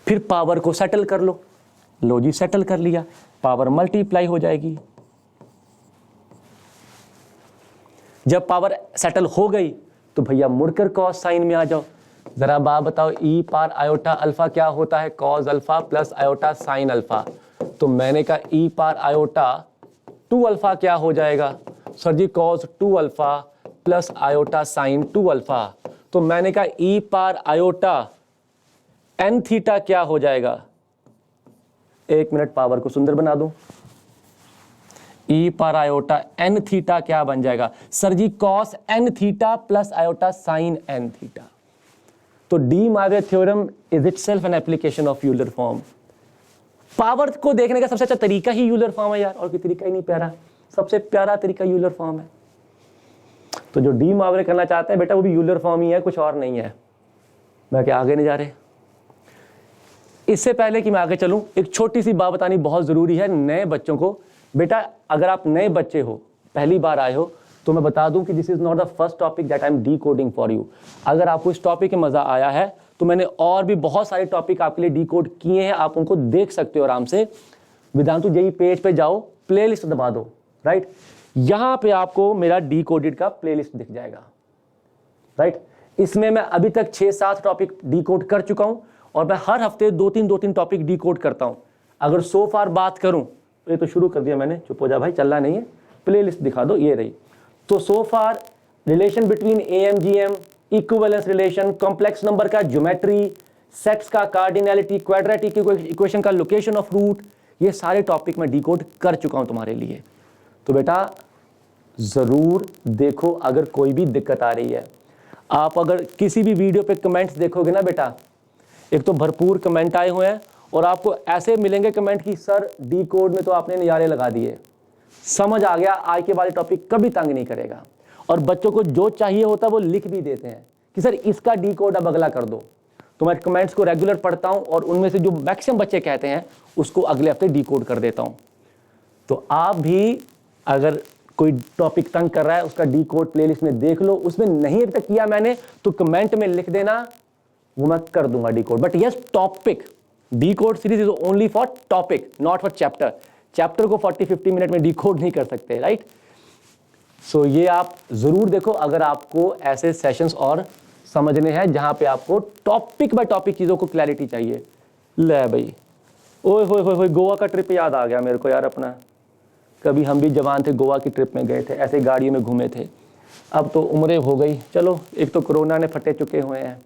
फिर पावर को सेटल कर लो जी सेटल कर लिया, पावर मल्टीप्लाई हो जाएगी। जब पावर सेटल हो गई तो भैया मुड़कर cos साइन में आ जाओ। जरा बात बताओ ई पावर आयोटा अल्फा क्या होता है? cos alpha plus iota sine alpha. तो मैंने कहा ई पावर आयोटा 2 अल्फा क्या हो जाएगा? Sir ji cos 2 alpha plus iota sign 2 alpha. तो मैंने कहा ई पावर आयोटा n थीटा क्या हो जाएगा? एक मिनट पावर को सुंदर बना दूं। E power iota n theta क्या बन जाएगा? Sir ji cos n theta plus iota sine n theta. तो De Morgan theorem is itself an application of Euler form. Power को देखने का सबसे अच्छा तरीका ही यूलर फॉर्म है यार, और कोई तरीका ही नहीं प्यारा, सबसे प्यारा तरीका यूलर फॉर्म है। तो जो डी मॉर्गन करना चाहते हैं बेटा वो भी यूलर फॉर्म ही है, कुछ और नहीं है। मैं क्या आगे नहीं जा रहे। इससे पहले कि मैं आगे चलूं एक छोटी सी बात बतानी बहुत जरूरी है नए बच्चों को। बेटा अगर आप नए बच्चे हो, पहली बार आए हो, तो मैं बता दूं कि this is not the first topic that I am D coding for you. अगर आपको इस टॉपिक में मजा आया है तो मैंने और भी बहुत सारे टॉपिक आपके लिए डी कोड किए हैं, आप उनको देख सकते हो आराम से। वेदांतु जेई पेज पे जाओ, प्लेलिस्ट दबा दो, राइट। यहां पे आपको मेरा डी कोडेड का प्लेलिस्ट दिख जाएगा, राइट। इसमें मैं अभी तक 6-7 टॉपिक डी कोड कर चुका हूं और मैं हर हफ्ते 2-3 टॉपिक डी कोड करता हूं। अगर सो फार बात करूं, ये तो शुरू कर दिया मैंने, चुप हो जा भाई, चलना नहीं है, प्लेलिस्ट दिखा दो, ये रही। तो so far relation between AM GM, equivalence relation, complex number का ज्योमेट्री, सेट्स का कार्डिनैलिटी, क्वाड्रेटिक इक्वेशन का लोकेशन ऑफ रूट, ये सारे टॉपिक मैं डिकोड कर चुका हूं तुम्हारे लिए। तो बेटा जरूर देखो, अगर कोई भी दिक्कत आ रही है, आप अगर किसी भी वीडियो पे कमेंट्स देखोगे ना बेटा, एक तो भरपूर कमेंट आए हुए हैं और आपको ऐसे मिलेंगे कमेंट कि सर डी कोड में तो आपने नज़ारे लगा दिए, समझ आ गया, आज के वाले टॉपिक कभी तंग नहीं करेगा। और बच्चों को जो चाहिए होता है वो लिख भी देते हैं कि सर इसका डी कोड अब अगला कर दो। तो मैं कमेंट्स को रेगुलर पढ़ता हूं और उनमें से जो मैक्सिमम बच्चे कहते हैं उसको अगले हफ्ते डी कोड कर देता हूं। तो आप भी अगर कोई टॉपिक तंग कर रहा है उसका डी कोड प्लेलिस्ट में देख लो, उसमें नहीं अभी तक किया मैंने तो कमेंट में लिख देना, वो मैं कर दूंगा D code. But yes, topic D code series is only for topic, not for chapter. Chapter को 40-50 मिनट में डी कोड नहीं कर सकते, राइट। सो ये आप जरूर देखो अगर आपको ऐसे सेशंस और समझने हैं जहां पे आपको टॉपिक बाय टॉपिक चीजों को क्लैरिटी चाहिए। ले भाई, ओए होए होए, गोवा का ट्रिप याद आ गया मेरे को यार अपना। कभी हम भी जवान थे, गोवा की ट्रिप में गए थे, ऐसे गाड़ियों में घूमे थे। अब तो उम्रें हो गई, चलो एक तो कोरोना ने फटे चुके हुए हैं,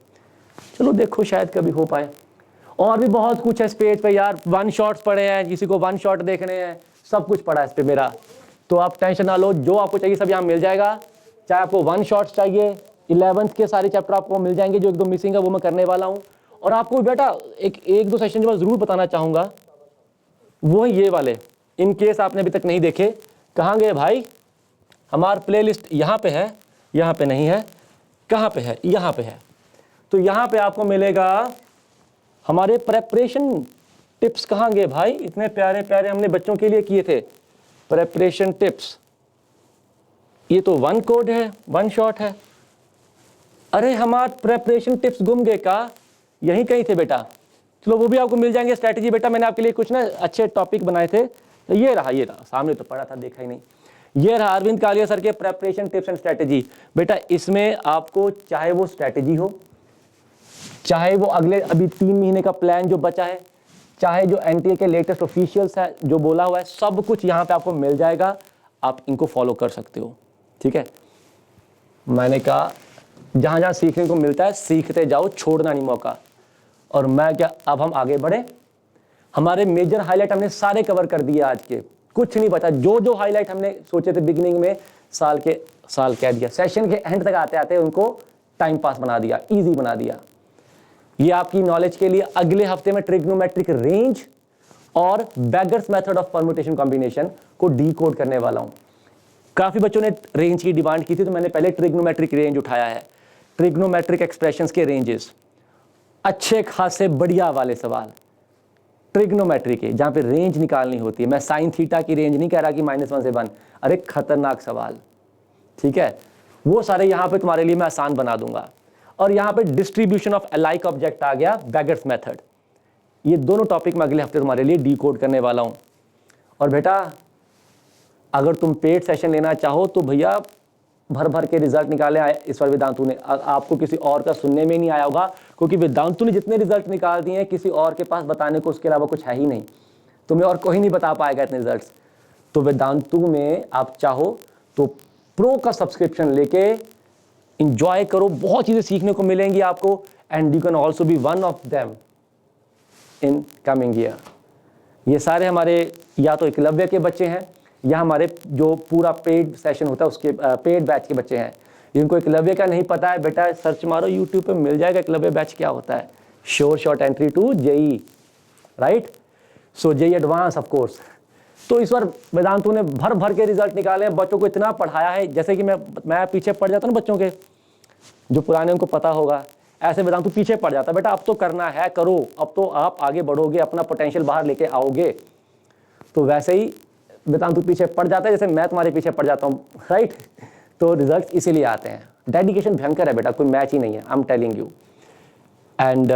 चलो देखो शायद कभी हो पाए। और भी बहुत कुछ है इस पेज पे यार, 1 शॉट्स पड़े हैं, किसी को 1 शॉट देखने हैं, सब कुछ पड़ा है इस पे मेरा। तो आप टेंशन ना लो, जो आपको चाहिए सब यहाँ मिल जाएगा। चाहे आपको 1 शॉट्स चाहिए, 11th के सारे चैप्टर आपको मिल जाएंगे, जो 1-2 मिसिंग है वो मैं करने वाला हूँ। और आपको बेटा एक दो सेशन जो मैं जरूर बताना चाहूँगा वो है ये वाले, इन केस आपने अभी तक नहीं देखे। कहाँ गए भाई? हमारा प्लेलिस्ट यहाँ पे है, यहाँ पे नहीं है, कहाँ पे है? यहाँ पे है। तो यहाँ पे आपको मिलेगा हमारे प्रेपरेशन टिप्स। कहाँ गए भाई? इतने प्यारे प्यारे हमने बच्चों के लिए किए थे प्रेपरेशन टिप्स। ये तो 1 कोड है, 1 शॉट है। अरे हमारे प्रेपरेशन टिप्स गुम गए का? यहीं कहीं थे बेटा, चलो वो भी आपको मिल जाएंगे। स्ट्रैटेजी बेटा मैंने आपके लिए कुछ ना अच्छे टॉपिक बनाए थे, तो ये रहा सामने तो पड़ा था, देखा ही नहीं। ये रहा अरविंद कालिया सर के प्रेपरेशन टिप्स एंड स्ट्रैटेजी। बेटा इसमें आपको चाहे वो स्ट्रैटेजी हो, चाहे वो अगले अभी 3 महीने का प्लान जो बचा है, चाहे जो एनटीए के लेटेस्ट ऑफिशियल्स है जो बोला हुआ है, सब कुछ यहाँ पे आपको मिल जाएगा। आप इनको फॉलो कर सकते हो, ठीक है। मैंने कहा जहाँ जहाँ सीखने को मिलता है सीखते जाओ, छोड़ना नहीं मौका। और मैं क्या, अब हम आगे बढ़े। हमारे मेजर हाईलाइट हमने सारे कवर कर दिए आज के, कुछ नहीं बचा। जो जो हाईलाइट हमने सोचे थे बिगिनिंग में, साल कह दिया, सेशन के एंड तक आते आते उनको टाइम पास बना दिया, ईजी बना दिया। ये आपकी नॉलेज के लिए अगले हफ्ते में ट्रिग्नोमेट्रिक रेंज और beggars method of permutation combination को डीकोड करने वाला हूं। काफी बच्चों ने रेंज की डिमांड की थी, तो मैंने पहले ट्रिग्नोमेट्रिक रेंज उठाया है, ट्रिग्नोमेट्रिक एक्सप्रेशंस के रेंजेस, अच्छे खासे बढ़िया वाले सवाल ट्रिग्नोमेट्री के, जहां पे रेंज निकालनी होती है। मैं साइन थीटा की रेंज नहीं कह रहा कि -1 से 1, अरे खतरनाक सवाल, ठीक है, वो सारे यहां पे तुम्हारे लिए मैं आसान बना दूंगा। और यहां पे डिस्ट्रीब्यूशन ऑफ अलाइक ऑब्जेक्ट आ गया, बेगर्स मेथड। ये दोनों टॉपिक मैं अगले हफ्ते तुम्हारे लिए डीकोड करने वाला हूं। और बेटा अगर तुम पेड सेशन लेना चाहो तो भैया भर भर के रिजल्ट निकाले आए इस बार वेदांतु ने, आपको किसी और का सुनने में नहीं आया होगा, क्योंकि वेदांतु ने जितने रिजल्ट निकाल दिए हैं किसी और के पास बताने को उसके अलावा कुछ है ही नहीं, तुम्हें और कोई नहीं बता पाएगा इतने रिजल्ट्स। तो वेदांतु में आप चाहो तो प्रो का सब्सक्रिप्शन लेके इंजॉय करो, बहुत चीजें सीखने को मिलेंगी आपको, and you can also be one of them in coming year. ये सारे हमारे या तो एकलव्य के बच्चे हैं या हमारे जो पूरा पेड सेशन होता है उसके पेड बैच के बच्चे हैं। जिनको एकलव्य का नहीं पता है बेटा, सर्च मारो यूट्यूब पे, मिल जाएगा एकलव्य बैच क्या होता है, sure short entry to JEE, right, so JEE advance of course. तो इस बार वेदांतु ने भर भर के रिजल्ट निकाले हैं, बच्चों को इतना पढ़ाया है, जैसे कि मैं पीछे पड़ जाता हूँ ना बच्चों के, जो पुराने उनको पता होगा, ऐसे वेदांतु पीछे पड़ जाता है। बेटा अब तो करना है, करो, अब तो आप आगे बढ़ोगे, अपना पोटेंशियल बाहर लेके आओगे। तो वैसे ही वेदांतु पीछे पड़ जाता है जैसे मैं तुम्हारे पीछे पड़ जाता हूँ, राइट। तो रिजल्ट इसीलिए आते हैं। डेडिकेशन भयंकर है बेटा, कोई मैच ही नहीं है, I am telling you. And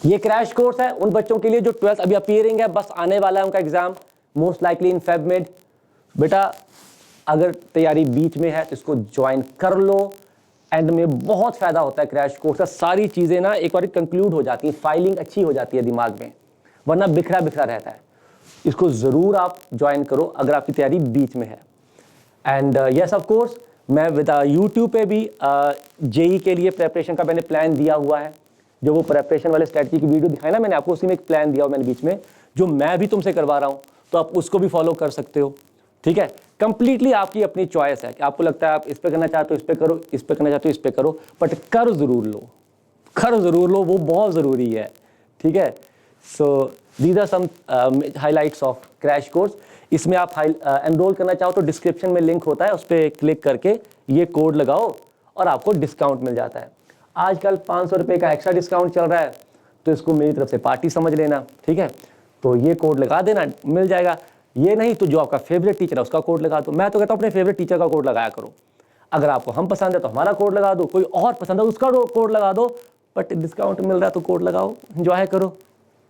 ये क्रैश कोर्स है उन बच्चों के लिए जो 12th अभी अपीयरिंग है, बस आने वाला है उनका exam, most likely in Feb mid. बेटा अगर तैयारी बीच में है तो इसको ज्वाइन कर लो, एंड में बहुत फायदा होता है क्रैश कोर्स का। सारी चीजें ना एक बार कंक्लूड हो जाती है, फाइलिंग अच्छी हो जाती है दिमाग में, वरना बिखरा बिखरा रहता है। इसको जरूर आप ज्वाइन करो अगर आपकी तैयारी बीच में है। एंड यस ऑफ कोर्स मैं विद यूट्यूब पे भी जेई के लिए प्रेपरेशन का मैंने प्लान दिया हुआ है, जो वो प्रेपरेशन वाले स्ट्रेटजी की वीडियो दिखाई ना मैंने आपको, उसी में एक प्लान दिया हुआ मैंने बीच में, जो मैं भी तुमसे करवा रहा हूँ, तो आप उसको भी फॉलो कर सकते हो, ठीक है। कंप्लीटली आपकी अपनी चॉइस है कि आपको लगता है आप इस पे करना चाहते हो इस पे करो, इस पे करना चाहते हो इस पे करो, बट कर जरूर लो, कर जरूर लो, वो बहुत ज़रूरी है, ठीक है। So these are some highlights of crash course. इसमें आप एनरोल करना चाहो तो डिस्क्रिप्शन में लिंक होता है, उस पर क्लिक करके ये कोड लगाओ और आपको डिस्काउंट मिल जाता है। आजकल 500 रुपये का एक्स्ट्रा डिस्काउंट चल रहा है, तो इसको मेरी तरफ से पार्टी समझ लेना, ठीक है। तो ये कोड लगा देना, मिल जाएगा। ये नहीं तो जो आपका फेवरेट टीचर है उसका कोड लगा दो। मैं तो कहता हूँ अपने फेवरेट टीचर का कोड लगाया करो। अगर आपको हम पसंद है तो हमारा कोड लगा दो, कोई और पसंद है उसका कोड लगा दो, बट डिस्काउंट मिल रहा है तो कोड लगाओ, एंजॉय करो,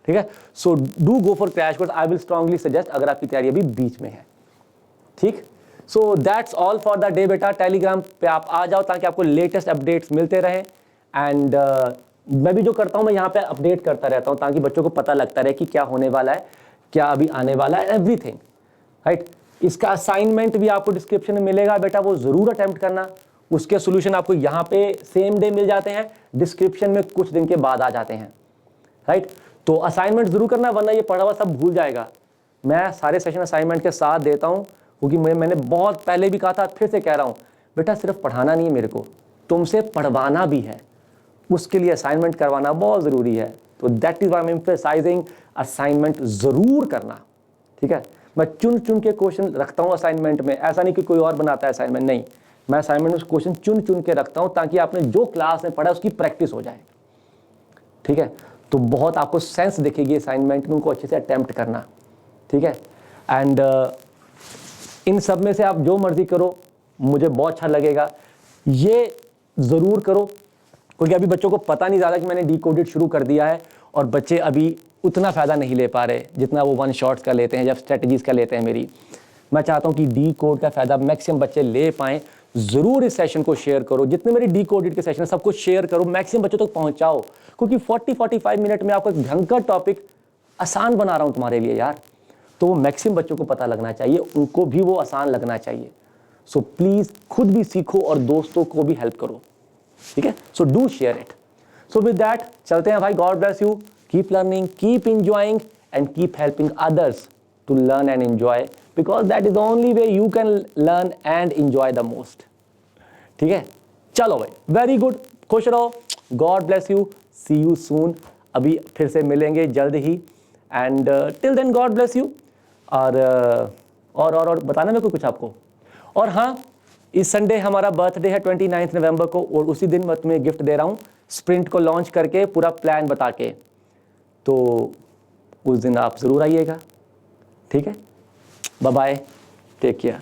ठीक है। So do go for crash course, I will strongly suggest, अगर आपकी तैयारी अभी बीच में है, ठीक। So that's all for the day बेटा। टेलीग्राम पे आप आ जाओ ताकि आपको लेटेस्ट अपडेट्स मिलते रहे। एंड मैं भी जो करता हूँ मैं यहाँ पे अपडेट करता रहता हूँ ताकि बच्चों को पता लगता रहे कि क्या होने वाला है, क्या अभी आने वाला है, एवरीथिंग, राइट। इसका असाइनमेंट भी आपको डिस्क्रिप्शन में मिलेगा बेटा, वो जरूर अटेम्प्ट करना। उसके सोल्यूशन आपको यहाँ पे सेम डे मिल जाते हैं, डिस्क्रिप्शन में कुछ दिन के बाद आ जाते हैं, राइट। तो असाइनमेंट जरूर करना, वरना ये पढ़ा हुआ सब भूल जाएगा। मैं सारे सेशन असाइनमेंट के साथ देता हूँ, क्योंकि मैंने बहुत पहले भी कहा था, फिर से कह रहा हूँ बेटा, सिर्फ पढ़ाना नहीं है मेरे को, तुमसे पढ़वाना भी है, उसके लिए असाइनमेंट करवाना बहुत ज़रूरी है। तो that is why I am emphasising, assignment ज़रूर करना, ठीक है। मैं चुन चुन के क्वेश्चन रखता हूँ असाइनमेंट में, ऐसा नहीं कि कोई और बनाता है असाइनमेंट, नहीं, मैं असाइनमेंट में क्वेश्चन चुन चुन के रखता हूँ ताकि आपने जो क्लास में पढ़ा उसकी प्रैक्टिस हो जाए, ठीक है। तो बहुत आपको सेंस दिखेगी असाइनमेंट में, उनको अच्छे से अटेम्प्ट करना, ठीक है। एंड इन सब में से आप जो मर्जी करो, मुझे बहुत अच्छा लगेगा। ये ज़रूर करो, क्योंकि अभी बच्चों को पता नहीं ज़्यादा कि मैंने डीकोडेड शुरू कर दिया है, और बच्चे अभी उतना फ़ायदा नहीं ले पा रहे जितना वो वन शॉट्स का लेते हैं या स्ट्रेटजीज़ का लेते हैं मेरी। मैं चाहता हूँ कि डीकोड का फ़ायदा मैक्सिमम बच्चे ले पाएँ। ज़रूर इस सेशन को शेयर करो, जितने मेरे डीकोडेड के सेशन सब कुछ शेयर करो, मैक्सिमम बच्चों तक पहुँचाओ, क्योंकि 40-45 मिनट में आपको एक भयंकर टॉपिक आसान बना रहा हूँ तुम्हारे लिए यार। तो वो मैक्सिमम बच्चों को पता लगना चाहिए, उनको भी वो आसान लगना चाहिए। सो प्लीज़ खुद भी सीखो और दोस्तों को भी हेल्प करो, ठीक है। So do share it. So with that चलते हैं भाई, God bless you, keep learning, keep enjoying and keep helping others to learn and enjoy, because that is the only way you can learn and enjoy the most, ठीक है। चलो भाई, वेरी गुड, खुश रहो, God bless you, see you soon, अभी फिर से मिलेंगे जल्द ही, and till then God bless you. और बताना मेरे को कुछ आपको। और हाँ, इस संडे हमारा बर्थडे है 29 नवंबर को, और उसी दिन मैं तुम्हें गिफ्ट दे रहा हूँ स्प्रिंट को लॉन्च करके, पूरा प्लान बता के। तो उस दिन आप ज़रूर आइएगा, ठीक है। Bye bye, take care.